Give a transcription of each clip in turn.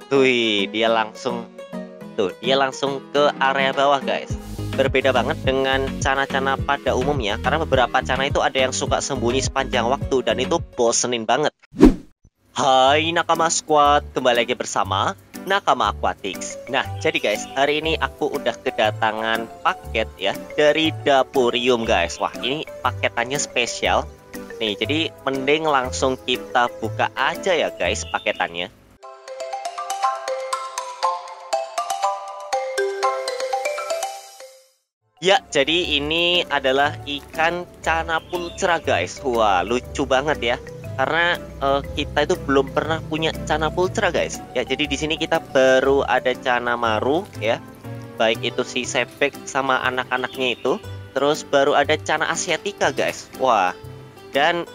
Dia langsung ke area bawah guys. Berbeda banget dengan cana-cana pada umumnya, karena beberapa cana itu ada yang suka sembunyi sepanjang waktu dan itu bosenin banget. Hai Nakama Squad, kembali lagi bersama Nakama Aquatics. Nah, jadi guys, hari ini aku udah kedatangan paket ya dari Dapurium guys. Wah, ini paketannya spesial. Nih, jadi mending langsung kita buka aja ya guys paketannya. Ya, jadi ini adalah ikan cana pulcra guys. Wah, lucu banget ya. Karena kita itu belum pernah punya cana pulcra guys. Ya, jadi di sini kita baru ada cana maru ya. Baik itu si sepek sama anak-anaknya itu. Terus baru ada cana asiatica guys. Wah. Dan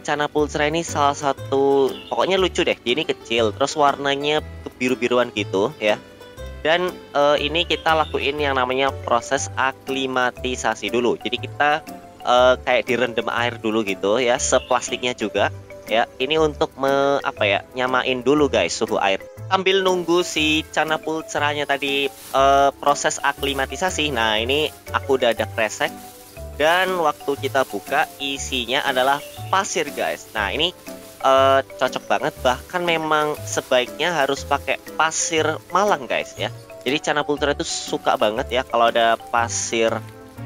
cana pulcra ini salah satu, pokoknya lucu deh. Dia ini kecil, terus warnanya kebiru-biruan gitu ya. Dan ini kita lakuin yang namanya proses aklimatisasi dulu. Jadi kita kayak direndam air dulu gitu ya, seplastiknya juga ya. Ini untuk nyamain dulu guys suhu air. Sambil nunggu si cana pulceranya tadi proses aklimatisasi. Nah, ini aku udah ada kresek. Dan waktu kita buka isinya adalah pasir guys. Nah, ini cocok banget, bahkan memang sebaiknya harus pakai pasir Malang guys ya. Jadi cana pulcra itu suka banget ya kalau ada pasir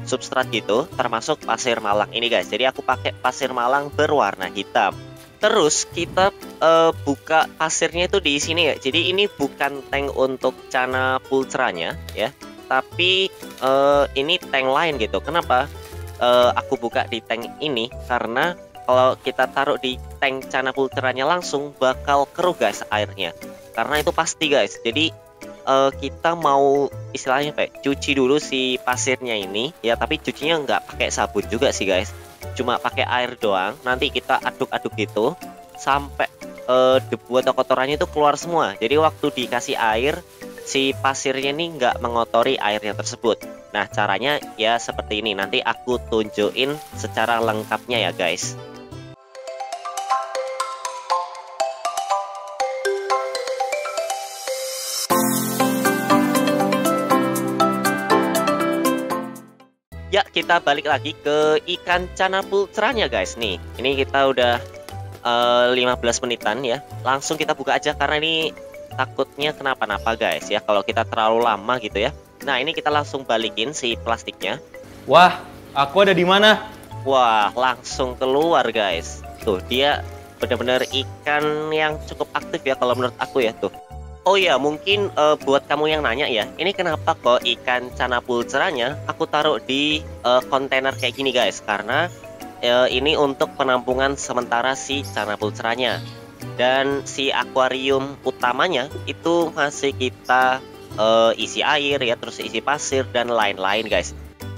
substrat gitu, termasuk pasir Malang ini guys. Jadi aku pakai pasir Malang berwarna hitam. Terus kita buka pasirnya itu di sini ya. Jadi ini bukan tank untuk cana pulceranya ya, tapi ini tank lain gitu. Kenapa aku buka di tank ini? Karena kalau kita taruh di tank cana pulceranya langsung bakal keruh guys airnya. Karena itu pasti guys. Jadi kita mau istilahnya cuci dulu si pasirnya ini ya, tapi cucinya nggak pakai sabun juga sih guys. Cuma pakai air doang. Nanti kita aduk-aduk gitu sampai debu atau kotorannya itu keluar semua. Jadi waktu dikasih air, si pasirnya ini nggak mengotori airnya tersebut. Nah, caranya ya seperti ini. Nanti aku tunjukin secara lengkapnya ya guys. Ya, kita balik lagi ke ikan cana pulceranya guys. Nih, ini kita udah 15 menitan ya. Langsung kita buka aja karena ini takutnya kenapa-napa guys ya kalau kita terlalu lama gitu ya. Nah, ini kita langsung balikin si plastiknya. Wah, aku ada di mana? Wah, langsung keluar guys. Tuh, dia benar-benar ikan yang cukup aktif ya kalau menurut aku ya tuh. Oh ya, mungkin buat kamu yang nanya ya, ini kenapa kok ikan cana pulceranya aku taruh di kontainer kayak gini guys? Karena ini untuk penampungan sementara si cana pulceranya. Dan si akuarium utamanya itu masih kita isi air ya, terus isi pasir dan lain-lain guys.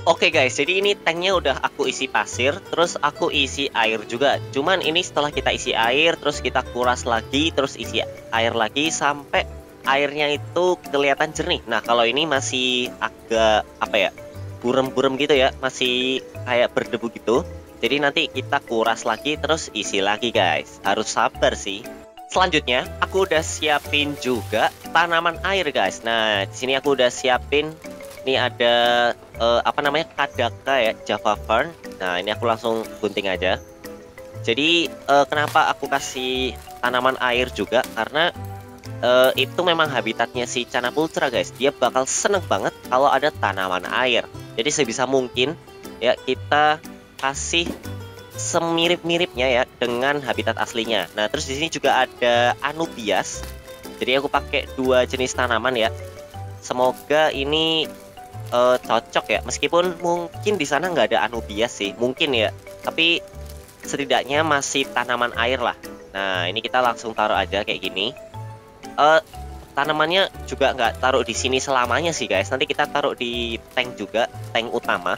Oke guys, jadi ini tanknya udah aku isi pasir, terus aku isi air juga. Cuman ini setelah kita isi air, terus kita kuras lagi, terus isi air lagi sampai airnya itu kelihatan jernih. Nah, kalau ini masih agak burem-burem gitu ya, masih kayak berdebu gitu. Jadi nanti kita kuras lagi, terus isi lagi guys. Harus sabar sih. Selanjutnya, aku udah siapin juga tanaman air guys. Nah, di sini aku udah siapin. Ini ada kadaka ya, Java Fern. Nah, ini aku langsung gunting aja. Jadi kenapa aku kasih tanaman air juga? Karena itu memang habitatnya si cana pulcra guys. Dia bakal seneng banget kalau ada tanaman air. Jadi sebisa mungkin ya kita kasih semirip-miripnya ya dengan habitat aslinya. Nah, terus di sini juga ada anubias. Jadi aku pakai dua jenis tanaman ya. Semoga ini cocok ya, meskipun mungkin di sana nggak ada anubias sih, mungkin ya, tapi setidaknya masih tanaman air lah. Nah, ini kita langsung taruh aja kayak gini. Tanamannya juga nggak taruh di sini selamanya sih guys, nanti kita taruh di tank juga, tank utama.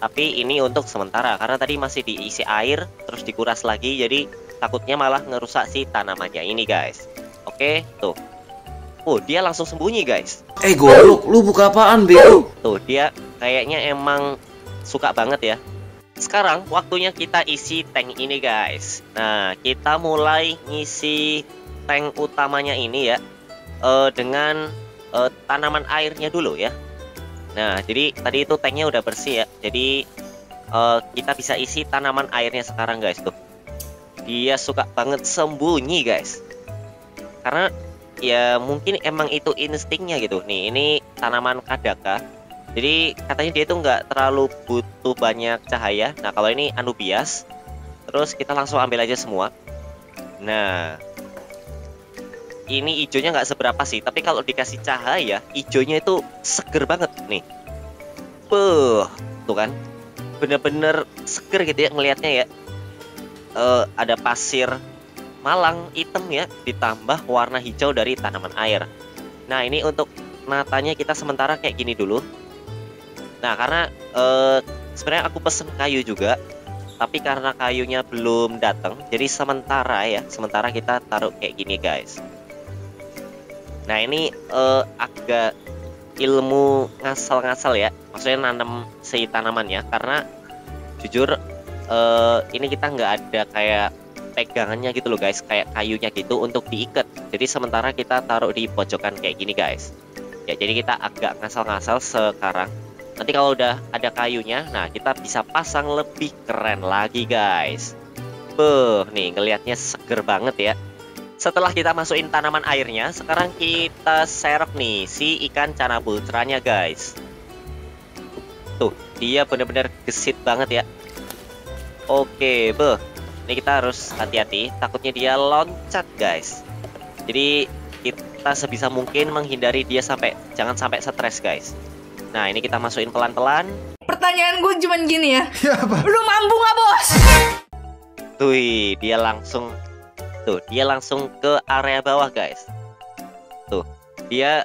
Tapi ini untuk sementara karena tadi masih diisi air terus dikuras lagi, jadi takutnya malah ngerusak si tanamannya ini guys. Oke, tuh. Oh, dia langsung sembunyi guys. Goblok, lu buka apaan, Beo? Tuh, dia kayaknya emang suka banget ya. Sekarang waktunya kita isi tank ini guys. Nah, kita mulai ngisi tank utamanya ini ya. dengan tanaman airnya dulu ya. Nah, jadi tadi itu tanknya udah bersih ya. Jadi kita bisa isi tanaman airnya sekarang guys tuh. Dia suka banget sembunyi guys. Karena ya mungkin emang itu instingnya gitu. Nih, ini tanaman kadaka. Jadi katanya dia tuh nggak terlalu butuh banyak cahaya. Nah, kalau ini anubias, terus kita langsung ambil aja semua. Nah, ini hijaunya nggak seberapa sih, tapi kalau dikasih cahaya, hijaunya itu seger banget nih. Tuh kan, bener-bener seger gitu ya ngelihatnya ya. Ada pasir malang hitam ya, ditambah warna hijau dari tanaman air. Nah, ini untuk natanya kita sementara kayak gini dulu. Nah, karena sebenarnya aku pesen kayu juga, tapi karena kayunya belum datang, jadi sementara kita taruh kayak gini guys. Nah, ini agak ilmu ngasal-ngasal ya, maksudnya nanam si tanamannya, karena jujur ini kita nggak ada kayak pegangannya gitu loh guys, kayak kayunya gitu untuk diikat. Jadi sementara kita taruh di pojokan kayak gini guys. Ya, jadi kita agak ngasal-ngasal sekarang. Nanti kalau udah ada kayunya, nah kita bisa pasang lebih keren lagi guys. Nih ngelihatnya seger banget ya. Setelah kita masukin tanaman airnya, sekarang kita serok nih si ikan cana pultranya guys. Tuh, dia bener-bener gesit banget ya. Oke, ini kita harus hati-hati, takutnya dia loncat guys. Jadi kita sebisa mungkin menghindari dia jangan sampai stres guys. Nah, ini kita masukin pelan-pelan. Pertanyaan gue cuman gini ya. Ya, apa? Lu mampu nggak bos? Tuh, dia langsung ke area bawah guys. Tuh, dia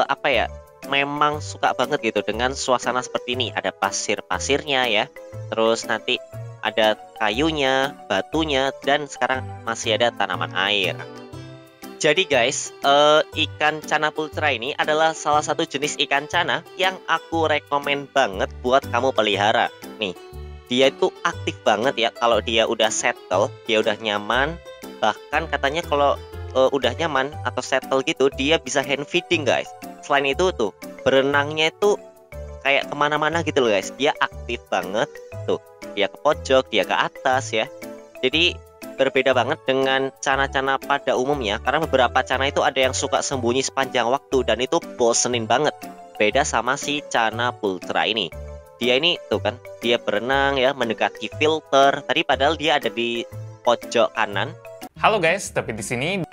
apa ya? Memang suka banget gitu dengan suasana seperti ini. Ada pasir-pasirnya ya. Terus nanti ada kayunya, batunya, dan sekarang masih ada tanaman air. Jadi guys, ikan cana pultra ini adalah salah satu jenis ikan cana yang aku rekomen banget buat kamu pelihara. Nih, dia itu aktif banget ya kalau dia udah settle, dia udah nyaman. Bahkan katanya kalau udah nyaman atau settle gitu, dia bisa hand feeding guys. Selain itu tuh, berenangnya itu kayak kemana-mana gitu loh guys. Dia aktif banget. Tuh, dia ke pojok, dia ke atas ya. Jadi berbeda banget dengan cana-cana pada umumnya, karena beberapa cana itu ada yang suka sembunyi sepanjang waktu dan itu bosenin banget. Beda sama si cana pultra ini. Dia ini tuh kan, dia berenang ya, mendekati filter. Tadi padahal dia ada di pojok kanan. Halo guys, tapi di sini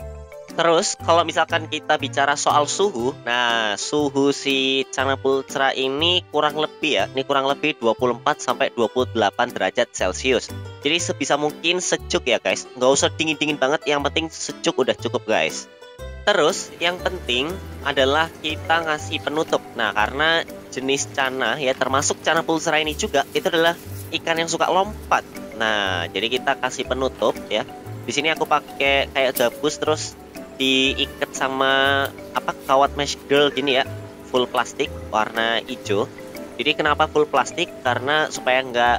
Terus kalau misalkan kita bicara soal suhu, nah suhu si cana pultra ini kurang lebih ya, ini kurang lebih 24 sampai 28 derajat Celcius. Jadi sebisa mungkin sejuk ya guys, nggak usah dingin-dingin banget, yang penting sejuk udah cukup guys. Terus yang penting adalah kita ngasih penutup. Nah, karena jenis cana ya, termasuk cana pultra ini juga, itu adalah ikan yang suka lompat. Nah, jadi kita kasih penutup ya. Di sini aku pakai kayak gabus, terus diikat sama kawat mesh girl gini ya, full plastik warna hijau. Jadi kenapa full plastik? Karena supaya nggak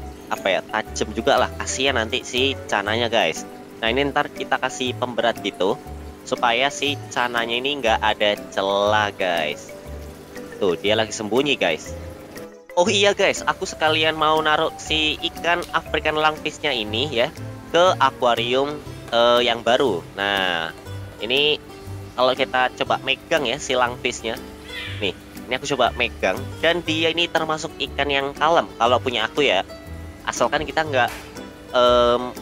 tajam juga lah, kasihan nanti si cananya guys. Nah, ini ntar kita kasih pemberat gitu supaya si cananya ini nggak ada celah guys. Tuh, dia lagi sembunyi guys. Oh iya guys, aku sekalian mau naruh si ikan African lungfishnya ini ya ke akuarium yang baru. Nah, ini kalau kita coba megang ya si lungfishnya. Nih, ini aku coba megang, dan dia ini termasuk ikan yang kalem kalau punya aku ya. Asalkan kita nggak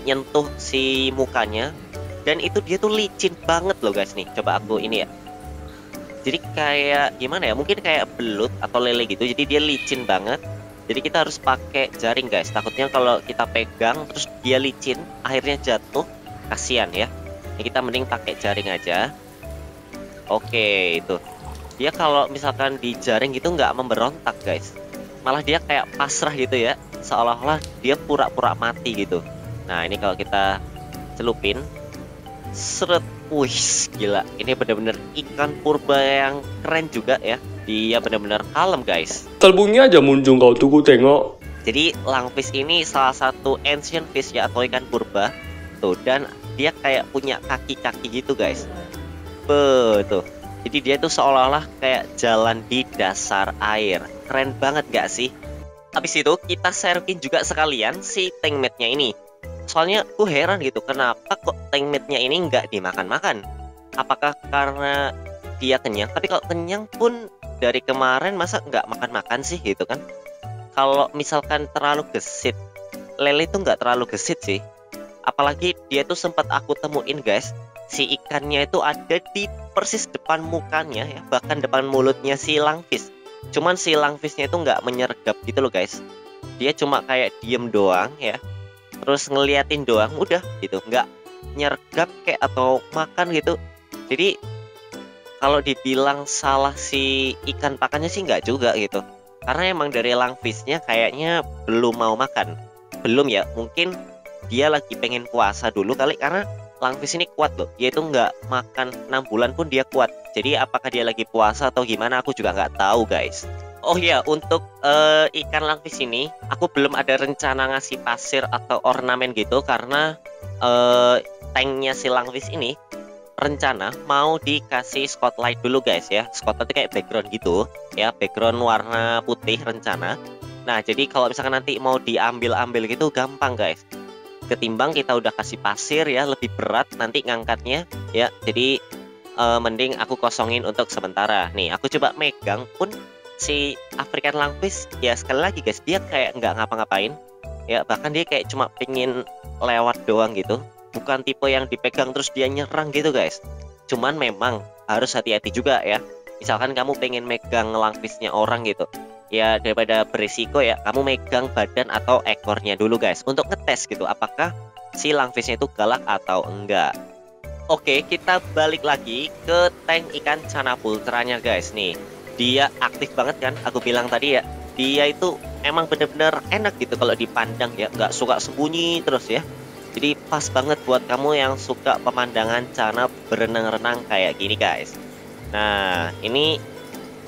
nyentuh si mukanya. Dan itu dia tuh licin banget loh guys. Nih, coba aku ini ya. Jadi kayak gimana ya, mungkin kayak belut atau lele gitu. Jadi dia licin banget. Jadi kita harus pakai jaring guys. Takutnya kalau kita pegang terus dia licin, akhirnya jatuh, kasihan ya. Ini kita mending pakai jaring aja. Oke, itu dia kalau misalkan di jaring gitu nggak memberontak guys, malah dia kayak pasrah gitu ya, seolah-olah dia pura-pura mati gitu. Nah, ini kalau kita celupin, seret, wih gila, ini bener-bener ikan purba yang keren juga ya. Dia bener-bener kalem guys. Talbungnya aja muncung kau tunggu tengok. Jadi lungfish ini salah satu ancient fish ya, atau ikan purba tuh, dan dia kayak punya kaki-kaki gitu guys. Tuh, Jadi dia tuh seolah-olah kayak jalan di dasar air. Keren banget gak sih? Habis itu kita searching juga sekalian si tankmate-nya ini. Soalnya gue heran gitu, kenapa kok tankmate-nya ini nggak dimakan-makan? Apakah karena dia kenyang? Tapi kalau kenyang pun dari kemarin masa nggak makan-makan sih gitu kan? Kalau misalkan terlalu gesit, lele itu nggak terlalu gesit sih. Apalagi dia tuh sempat aku temuin guys, si ikannya itu ada di persis depan mukanya ya, bahkan depan mulutnya si langfish. Cuman si langfishnya itu nggak menyergap gitu loh guys. Dia cuma kayak diem doang ya, terus ngeliatin doang, udah gitu, nggak nyergap kayak atau makan gitu. Jadi kalau dibilang salah si ikan pakannya sih nggak juga gitu, karena emang dari langfishnya kayaknya belum mau makan. Belum ya, mungkin dia lagi pengen puasa dulu kali, karena langfish ini kuat loh, dia itu nggak makan 6 bulan pun dia kuat. Jadi apakah dia lagi puasa atau gimana aku juga nggak tahu guys. Oh iya, untuk ikan langfish ini aku belum ada rencana ngasih pasir atau ornamen gitu, karena tanknya si langfish ini rencana mau dikasih spotlight dulu guys ya. Spotlight itu kayak background gitu ya, background warna putih rencana. Nah jadi kalau misalkan nanti mau diambil-ambil gitu gampang guys, ketimbang kita udah kasih pasir ya, lebih berat nanti ngangkatnya ya. Jadi mending aku kosongin untuk sementara. Nih aku coba megang pun si African langfish ya, sekali lagi guys, dia kayak nggak ngapa-ngapain ya, bahkan dia kayak cuma pengen lewat doang gitu. Bukan tipe yang dipegang terus dia nyerang gitu guys. Cuman memang harus hati-hati juga ya. Misalkan kamu pengen megang langfishnya orang gitu ya, daripada berisiko ya, kamu megang badan atau ekornya dulu guys, untuk ngetes gitu apakah si langfishnya itu galak atau enggak. Oke, kita balik lagi ke tank ikan Chanapultranya guys. Nih dia aktif banget kan, aku bilang tadi ya, dia itu emang bener-bener enak gitu kalau dipandang ya, nggak suka sembunyi terus ya. Jadi pas banget buat kamu yang suka pemandangan Chana berenang-renang kayak gini guys. Nah ini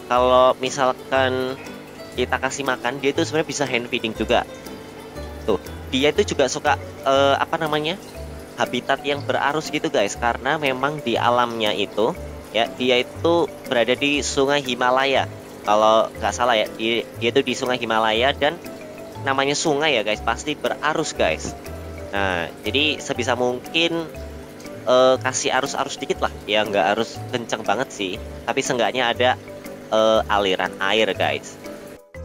kalau misalkan kita kasih makan, dia itu sebenarnya bisa hand feeding juga. Tuh, dia itu juga suka apa namanya, habitat yang berarus gitu guys, karena memang di alamnya itu ya, dia itu berada di Sungai Himalaya. Kalau nggak salah ya, dia itu di Sungai Himalaya, dan namanya sungai ya guys, pasti berarus guys. Nah jadi sebisa mungkin kasih arus-arus dikit lah ya, nggak harus kencang banget sih, tapi seenggaknya ada aliran air guys.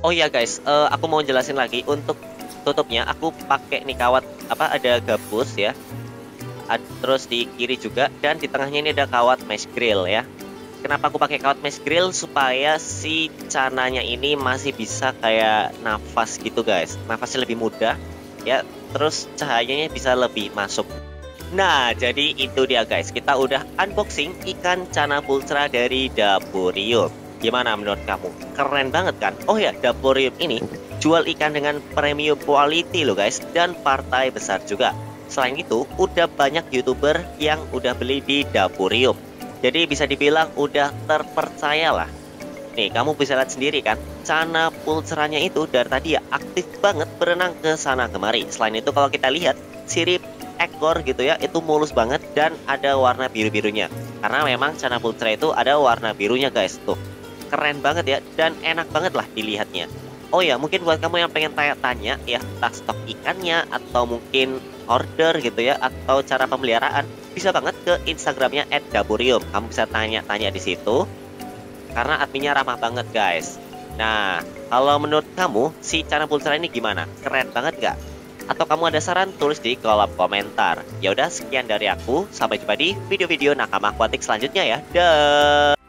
Oh ya guys, aku mau jelasin lagi untuk tutupnya. Aku pakai nih kawat apa, ada gabus ya, terus di kiri juga, dan di tengahnya ini ada kawat mesh grill ya. Kenapa aku pakai kawat mesh grill? Supaya si cananya ini masih bisa kayak nafas gitu guys, nafasnya lebih mudah ya, terus cahayanya bisa lebih masuk. Nah jadi itu dia guys, kita udah unboxing ikan Chanapultra dari Dapurium. Gimana menurut kamu? Keren banget kan? Oh ya, Dapurium ini jual ikan dengan premium quality loh guys, dan partai besar juga. Selain itu udah banyak YouTuber yang udah beli di Dapurium, jadi bisa dibilang udah terpercaya lah. Nih kamu bisa lihat sendiri kan, Chanapultranya itu dari tadi ya aktif banget berenang ke sana kemari. Selain itu kalau kita lihat sirip ekor gitu ya, itu mulus banget dan ada warna biru-birunya, karena memang Chanapultra itu ada warna birunya guys. Tuh keren banget ya, dan enak banget lah dilihatnya. Oh ya, mungkin buat kamu yang pengen tanya-tanya ya, entah stok ikannya atau mungkin order gitu ya, atau cara pemeliharaan, bisa banget ke Instagramnya @dapurium. Kamu bisa tanya-tanya di situ, karena adminnya ramah banget guys. Nah kalau menurut kamu si Chanapultra ini gimana? Keren banget nggak? Atau kamu ada saran? Tulis di kolom komentar. Ya udah, sekian dari aku, sampai jumpa di video-video nakama aquatic selanjutnya ya. Dah.